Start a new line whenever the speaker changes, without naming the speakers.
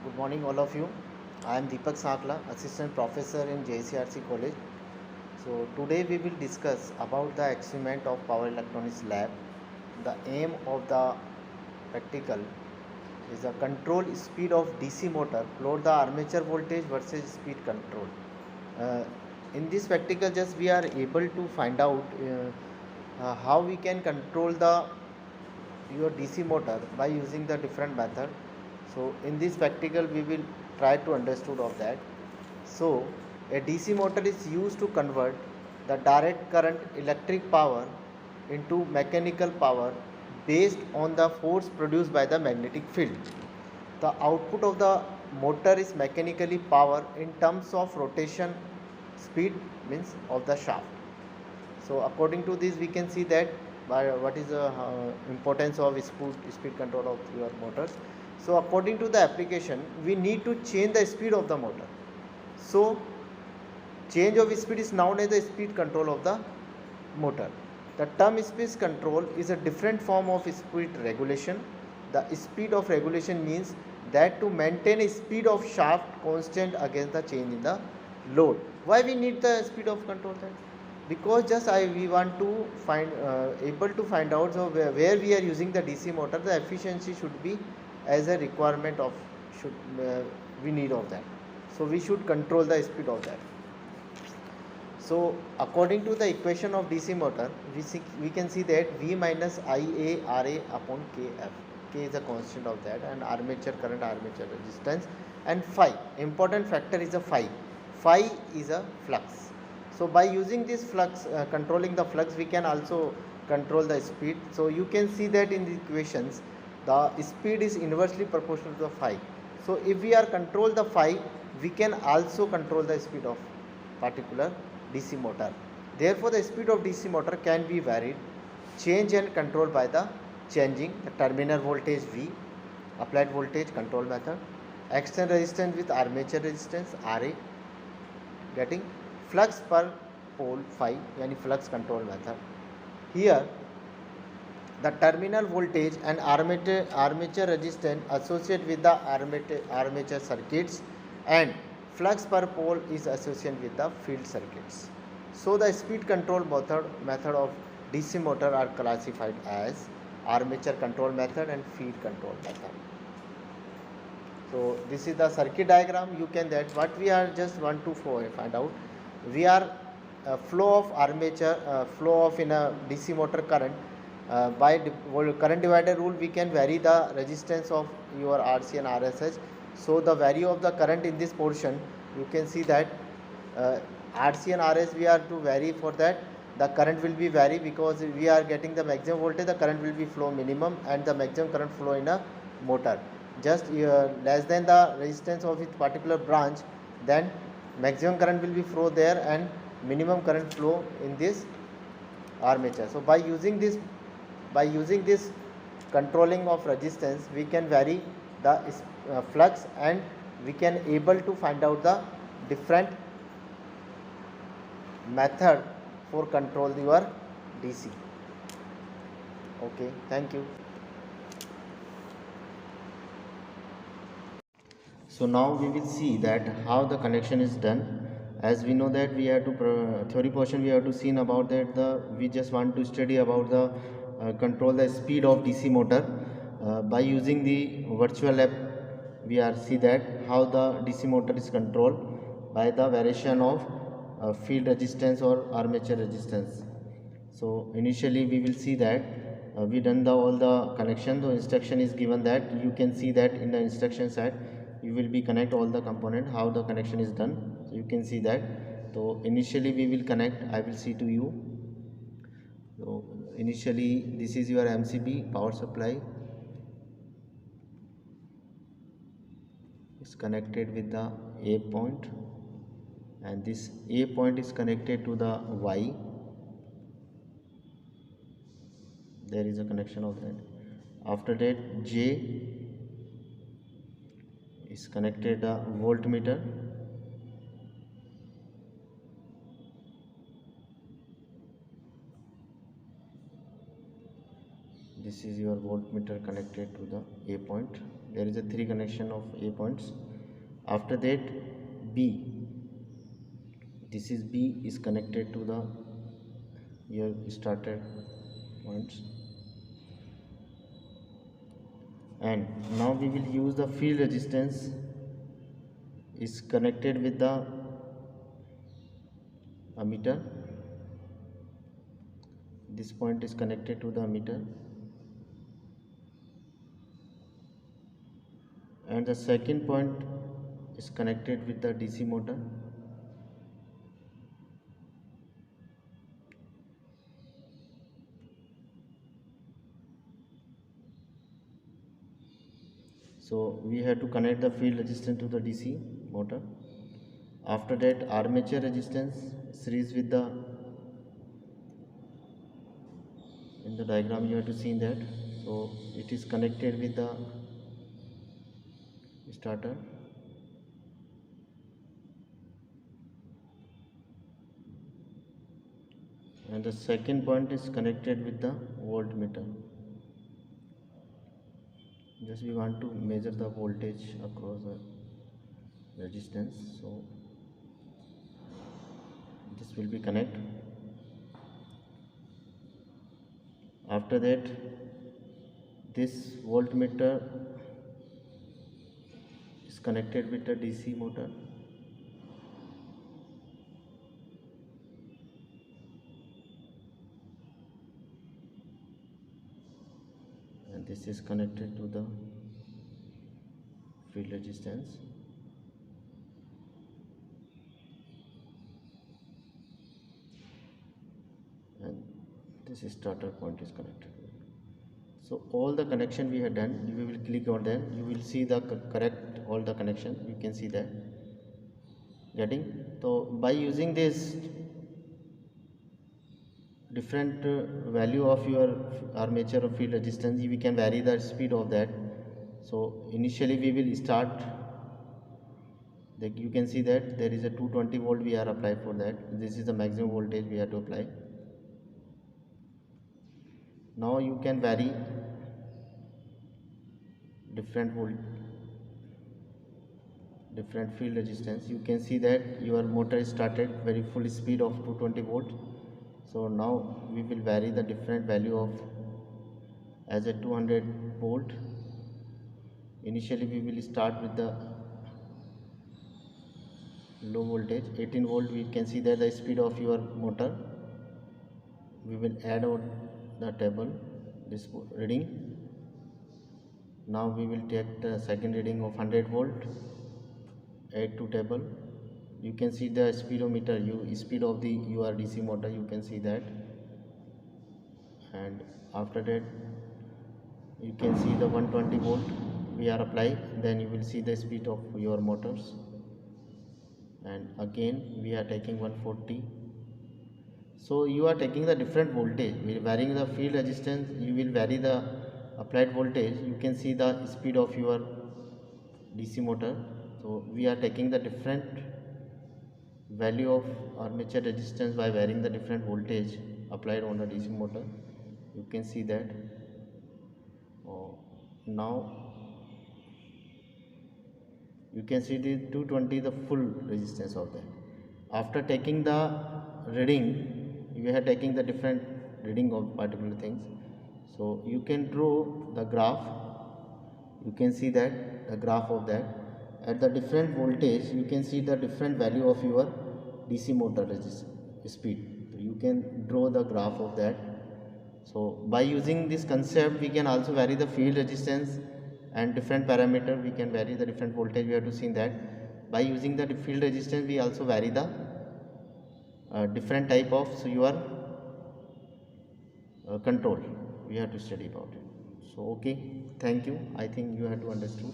Good morning, all of you. I am Deepak Sakla, Assistant Professor in JCRC College. So today we will discuss about the achievement of Power Electronics Lab. The aim of the practical is the control speed of DC motor, plot the armature voltage versus speed control. Uh, in this practical, just we are able to find out how we can control the your DC motor by using the different method. So in this practical we will try to understood of that. So a DC motor is used to convert the direct current electric power into mechanical power based on the force produced by the magnetic field. The output of the motor is mechanically power in terms of rotation speed, means of the shaft. So according to this we can see that by what is the importance of speed control of your motors. So according to the application we need to change the speed of the motor. So change of speed is known as the speed control of the motor. The term speed control is a different form of speed regulation. The speed of regulation means that to maintain a speed of shaft constant against the change in the load. Why we need the speed of control then? Because just we want to find able to find out so where we are using the DC motor, the efficiency should be as a requirement of should we need of that. So we should control the speed of that. So according to the equation of DC motor, we can see that V minus Ia Ra upon Kf. K is the constant of that, and armature current, armature resistance, and phi. Important factor is a phi. Phi is a flux. So by using this flux, controlling the flux, we can also control the speed. So you can see that in the equations, the speed is inversely proportional to the phi. So if we are control the phi, we can also control the speed of particular DC motor. Therefore, the speed of DC motor can be varied, changed and controlled by the changing the terminal voltage V, applied voltage control method, external resistance with armature resistance Ra, getting flux per pole phi, yani flux control method. Here, the terminal voltage and armature resistance associated with the armature circuits, and flux per pole is associated with the field circuits. So the speed control method of DC motor are classified as armature control method and field control method. So this is the circuit diagram. You can that what we are just want to find out. We are flow of armature, flow of in a DC motor current. By current divider rule, we can vary the resistance of your RC and RSH. So the value of the current in this portion, you can see that RC and RS we are to vary for that. The current will be vary because we are getting the maximum voltage. The current will be flow minimum and the maximum current flow in a motor. Just less than the resistance of its particular branch, then maximum current will be flow there and minimum current flow in this armature. So by using this controlling of resistance, we can vary the flux and we can able to find out the different method for control your DC. Okay, thank you. So now we will see that how the connection is done. As we know that we have to theory portion we have to see about that we just want to study about the control the speed of DC motor by using the virtual lab. We are see that how the DC motor is controlled by the variation of field resistance or armature resistance. So initially we will see that we done all the connection. The instruction is given that you can see that in the instruction set you will be connect all the component how the connection is done. So you can see that. So initially we will connect. I will see to you. So initially this is your MCB power supply. It's connected with the A point, and this A point is connected to the Y. There is a connection of that. After that J is connected a voltmeter, this is your voltmeter connected to the A point. There is a 3 connection of A points. After that, B, this is B is connected to the your starter points. And now we will use the field resistance is connected with the ammeter. This point is connected to the ammeter, and the second point is connected with the DC motor. So we have to connect the field resistance to the DC motor. After that, armature resistance series with the, in the diagram you have to see that. So it is connected with the starter, and the second point is connected with the voltmeter. Just we want to measure the voltage across the resistance, so this will be connect. After that, this voltmeter is connected with the DC motor, and this is connected to the field resistance. And this starter point is connected. So all the connection we have done, we will click on them, you will see the correct all the connection, you can see that getting. So by using this different value of your armature or field resistance, we can vary the speed of that. So initially we will start, like you can see that there is a 220 volt we are applied for that. This is the maximum voltage we have to apply. Now you can vary different field resistance. You can see that your motor is started very full speed of 220 volt. So now we will vary the different value of as a 200 volt. Initially we will start with the low voltage 18 volt. We can see that the speed of your motor, we will add on the table this reading. Now we will take the second reading of 100 volt, add to table. You can see the speedometer, speed of the your DC motor, you can see that. And after that you can see the 120 volt we are applying, then you will see the speed of your motors. And again we are taking 140. So you are taking the different voltage, we are varying the field resistance, you will vary the applied voltage. You can see the speed of your DC motor. So we are taking the different value of armature resistance by varying the different voltage applied on the DC motor. You can see that. Now you can see the 220 the full resistance of that. After taking the reading, we are taking the different reading of particular things. So you can draw the graph, you can see that the graph of that. At the different voltage you can see the different value of your DC motor speed. So you can draw the graph of that. So by using this concept we can also vary the field resistance and different parameter. We can vary the different voltage, we have to see that. By using the field resistance we also vary the different type of your control we have to study about it. So okay, thank you. I think you have to understood.